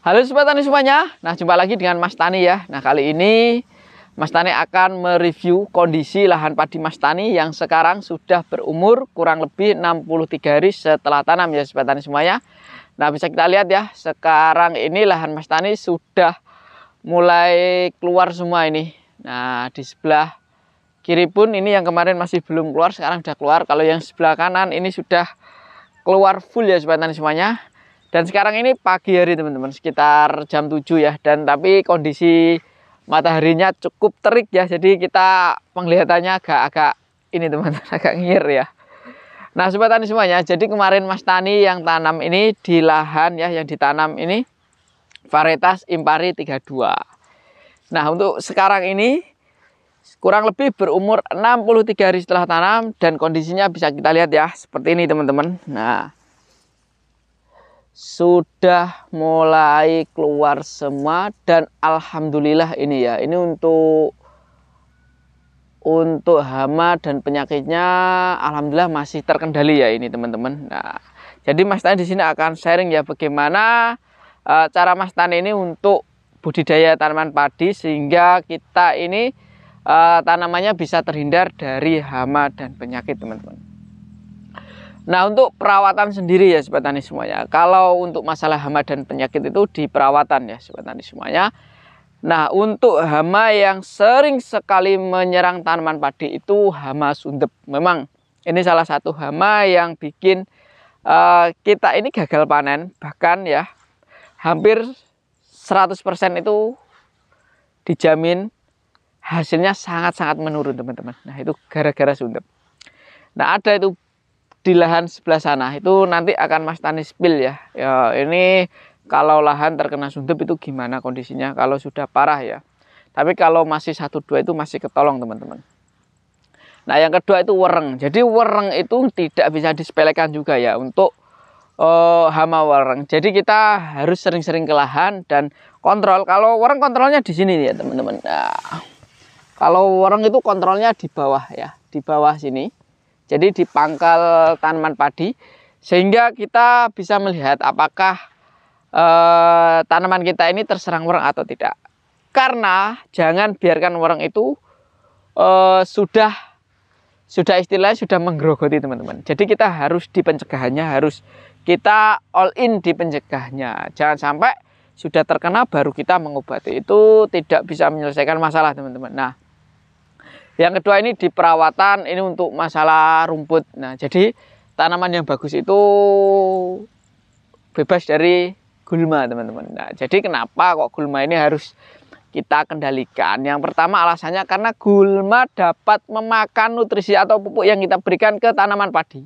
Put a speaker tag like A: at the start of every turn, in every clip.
A: Halo Sobat Tani semuanya. Nah, jumpa lagi dengan Mas Tani ya. Nah, kali ini Mas Tani akan mereview kondisi lahan padi Mas Tani yang sekarang sudah berumur kurang lebih 63 hari setelah tanam ya Sobat Tani semuanya. Nah, bisa kita lihat ya, sekarang ini lahan Mas Tani sudah mulai keluar semua ini. Nah, di sebelah kiri pun ini yang kemarin masih belum keluar, sekarang sudah keluar. Kalau yang sebelah kanan ini sudah keluar full ya Sobat Tani semuanya. Dan sekarang ini pagi hari teman-teman, sekitar jam 7 ya. Dan tapi kondisi mataharinya cukup terik ya. Jadi kita penglihatannya agak ini teman-teman, agak ngir ya. Nah Sobat Tani semuanya, jadi kemarin Mas Tani yang tanam ini di lahan ya, yang ditanam ini varietas Impari 32. Nah untuk sekarang ini kurang lebih berumur 63 hari setelah tanam. Dan kondisinya bisa kita lihat ya, seperti ini teman-teman. Nah, sudah mulai keluar semua dan alhamdulillah ini ya, ini untuk hama dan penyakitnya alhamdulillah masih terkendali ya ini teman-teman. Nah, jadi Mas Tani di sini akan sharing ya bagaimana cara Mas Tani ini untuk budidaya tanaman padi sehingga kita ini tanamannya bisa terhindar dari hama dan penyakit teman-teman. Nah untuk perawatan sendiri ya Sobat Tani semuanya, kalau untuk masalah hama dan penyakit itu di perawatan ya Sobat Tani semuanya. Nah untuk hama yang sering sekali menyerang tanaman padi itu hama sundep. Memang ini salah satu hama yang bikin kita ini gagal panen. Bahkan ya hampir 100% itu dijamin hasilnya sangat-sangat menurun teman-teman. Nah itu gara-gara sundep. Nah ada itu di lahan sebelah sana, itu nanti akan Mas Tani spill ya. Ya ini kalau lahan terkena sundep itu gimana kondisinya kalau sudah parah ya. Tapi kalau masih 1-2 itu masih ketolong teman-teman. Nah yang kedua itu wereng. Jadi wereng itu tidak bisa disepelekan juga ya untuk hama wereng. Jadi kita harus sering-sering ke lahan dan kontrol. Kalau wereng kontrolnya di sini ya teman-teman. Nah, kalau wereng itu kontrolnya di bawah ya, di bawah sini. Jadi di pangkal tanaman padi, sehingga kita bisa melihat apakah tanaman kita ini terserang wereng atau tidak. Karena jangan biarkan wereng itu sudah istilahnya sudah menggerogoti teman-teman. Jadi kita harus di pencegahannya, harus kita all in di pencegahannya. Jangan sampai sudah terkena baru kita mengobati, itu tidak bisa menyelesaikan masalah teman-teman. Nah yang kedua ini di perawatan, ini untuk masalah rumput. Nah, jadi tanaman yang bagus itu bebas dari gulma, teman-teman. Nah, jadi kenapa kok gulma ini harus kita kendalikan? Yang pertama alasannya karena gulma dapat memakan nutrisi atau pupuk yang kita berikan ke tanaman padi.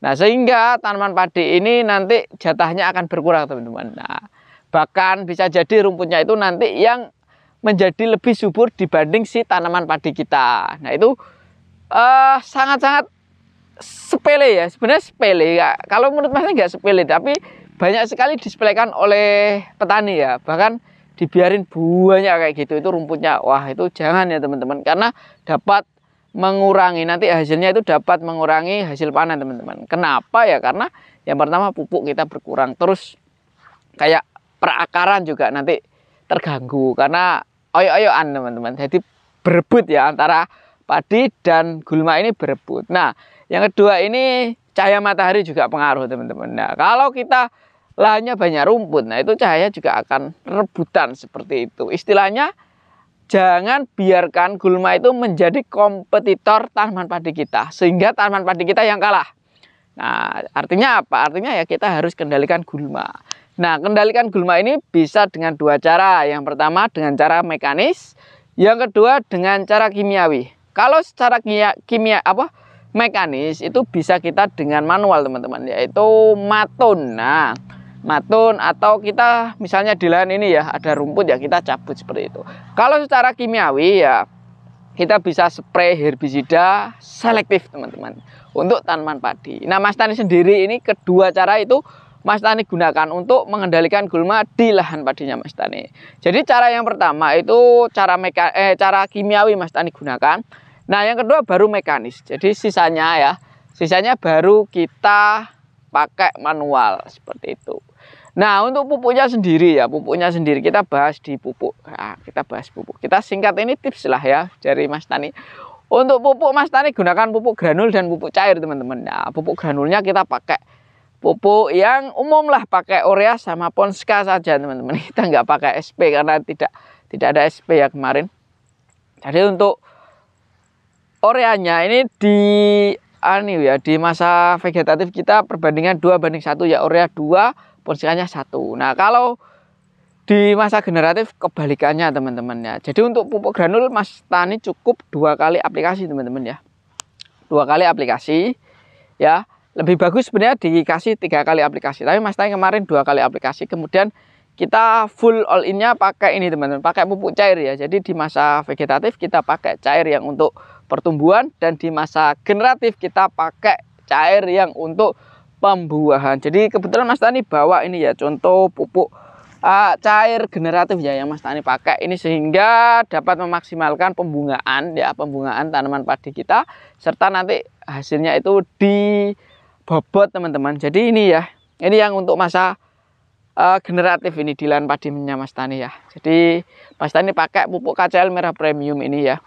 A: Nah, sehingga tanaman padi ini nanti jatahnya akan berkurang, teman-teman. Nah, bahkan bisa jadi rumputnya itu nanti yang menjadi lebih subur dibanding si tanaman padi kita. Nah itu sangat-sangat sepele ya, sebenarnya sepele ya. Kalau menurut Mas nggak sepele, tapi banyak sekali disepelekan oleh petani ya. Bahkan dibiarin banyak kayak gitu, itu rumputnya. Wah itu jangan ya teman-teman, karena dapat mengurangi, nanti hasilnya itu dapat mengurangi hasil panen teman-teman. Kenapa ya? Karena yang pertama pupuk kita berkurang, terus kayak perakaran juga nanti terganggu karena oyo-oyoan teman-teman. Jadi berebut ya antara padi dan gulma ini berebut. Nah yang kedua ini cahaya matahari juga pengaruh teman-teman. Nah kalau kita lahannya banyak rumput, nah itu cahaya juga akan rebutan seperti itu. Istilahnya jangan biarkan gulma itu menjadi kompetitor tanaman padi kita, sehingga tanaman padi kita yang kalah. Nah artinya apa? Artinya ya kita harus kendalikan gulma. Nah, kendalikan gulma ini bisa dengan dua cara. Yang pertama dengan cara mekanis, yang kedua dengan cara kimiawi. Kalau secara mekanis itu bisa kita dengan manual teman-teman, yaitu matun. Nah, matun atau kita misalnya di lahan ini ya ada rumput ya kita cabut seperti itu. Kalau secara kimiawi ya kita bisa spray herbisida selektif teman-teman untuk tanaman padi. Nah, Mas Tani sendiri ini kedua cara itu Mas Tani gunakan untuk mengendalikan gulma di lahan padinya Mas Tani. Jadi cara yang pertama itu cara kimiawi Mas Tani gunakan. Nah yang kedua baru mekanis. Jadi sisanya baru kita pakai manual seperti itu. Nah, untuk pupuknya sendiri ya, pupuknya sendiri kita bahas di pupuk. Nah, kita bahas pupuk. Kita singkat ini tips lah ya dari Mas Tani. Untuk pupuk Mas Tani gunakan pupuk granul dan pupuk cair, teman-teman. Nah, pupuk granulnya kita pakai pupuk yang umum lah, pakai urea sama Ponska saja, teman-teman. Kita nggak pakai SP karena tidak ada SP ya kemarin. Jadi untuk ureanya ini di masa vegetatif kita perbandingan 2:1 ya, urea 2, Ponskanya 1. Nah, kalau di masa generatif kebalikannya, teman-teman ya. Jadi untuk pupuk granul Mas Tani cukup 2 kali aplikasi, teman-teman ya. 2 kali aplikasi ya. Lebih bagus sebenarnya dikasih 3 kali aplikasi. Tapi Mas Tani kemarin 2 kali aplikasi. Kemudian kita full all in-nya pakai ini, teman-teman, pakai pupuk cair ya. Jadi di masa vegetatif kita pakai cair yang untuk pertumbuhan, dan di masa generatif kita pakai cair yang untuk pembuahan. Jadi kebetulan Mas Tani bawa ini ya, contoh pupuk cair generatif ya yang Mas Tani pakai ini, sehingga dapat memaksimalkan pembungaan ya, pembungaan tanaman padi kita, serta nanti hasilnya itu dibobot, teman-teman. Jadi ini ya, ini yang untuk masa generatif ini di lahan padinya Mas Tani ya. Jadi Mas Tani pakai pupuk KCL merah premium ini ya.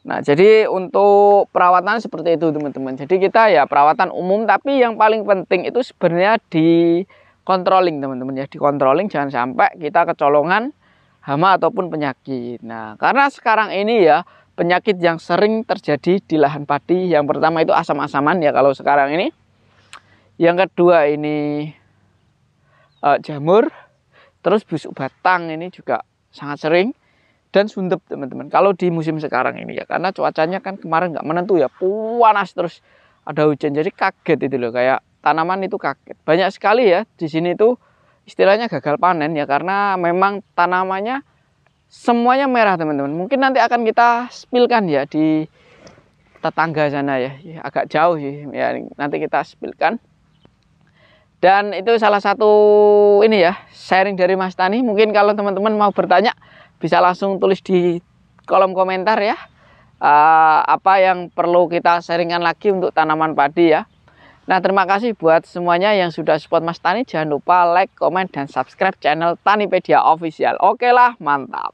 A: Nah, jadi untuk perawatan seperti itu, teman-teman. Jadi kita ya perawatan umum, tapi yang paling penting itu sebenarnya di controlling, teman-teman ya. Di controlling jangan sampai kita kecolongan hama ataupun penyakit. Nah, karena sekarang ini ya penyakit yang sering terjadi di lahan padi, yang pertama itu asam-asaman ya kalau sekarang ini. Yang kedua ini jamur, terus busuk batang ini juga sangat sering. Dan sundep, teman-teman, kalau di musim sekarang ini ya, karena cuacanya kan kemarin nggak menentu ya, panas terus ada hujan, jadi kaget itu loh, kayak tanaman itu kaget. Banyak sekali ya di sini tuh istilahnya gagal panen ya, karena memang tanamannya semuanya merah, teman-teman. Mungkin nanti akan kita spilkan ya di tetangga sana ya, agak jauh sih ya, nanti kita spilkan. Dan itu salah satu ini ya, sharing dari Mas Tani. Mungkin kalau teman-teman mau bertanya bisa langsung tulis di kolom komentar ya, apa yang perlu kita sharingkan lagi untuk tanaman padi ya. Nah, terima kasih buat semuanya yang sudah support Mas Tani. Jangan lupa like, komen, dan subscribe channel Tanipedia Official. Oke lah, mantap.